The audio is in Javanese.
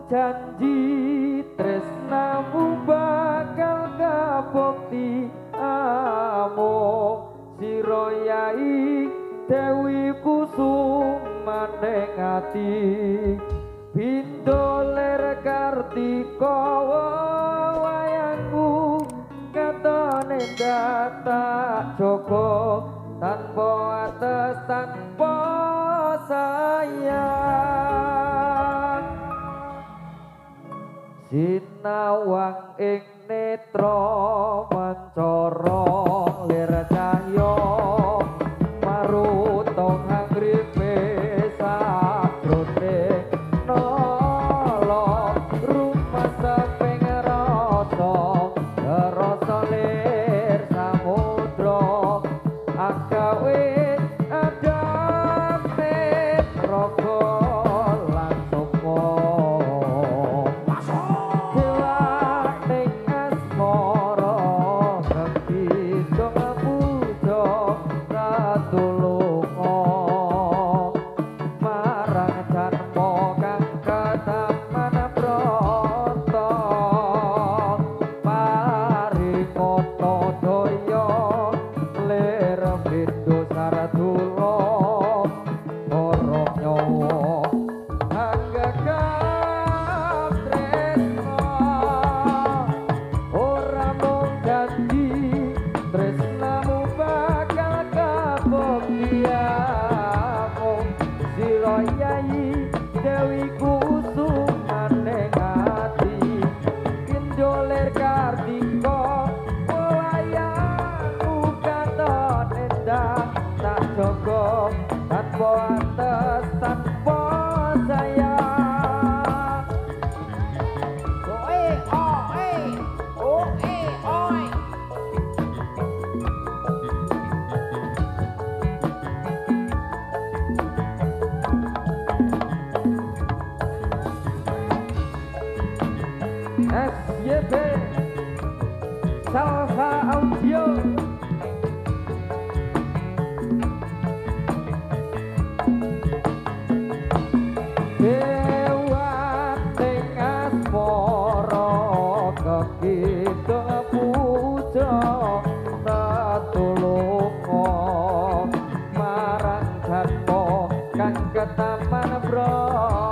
janji tresnamu bakal kabukti amung sira yai Dewi Kusumane ngati Pindho ler Kartika wayangmu katone datak Joko tanpa ates tanpa sayang sinawang ing netra mancara lir cahya maruta ngripe sabrone nala rumah saping rasa rasa lir samudra agawe adame raga lan sopo dewa ning asmara bekti dong puja ratulunga marang janma kang kataman brata parikata daya lir pindho saratula ora nyawa anggagap tresna ora mung janji tresnamu bakal kabukti amung sira yai Dewi Kusumane ngati pindho lir Kartika wayangmu katon endah tak jaga tanpa ates tanpa sayang oe oe SYB Salsa Audio Dewa ing asmara kekidung puja ratulunga marang janma kang ketaman brata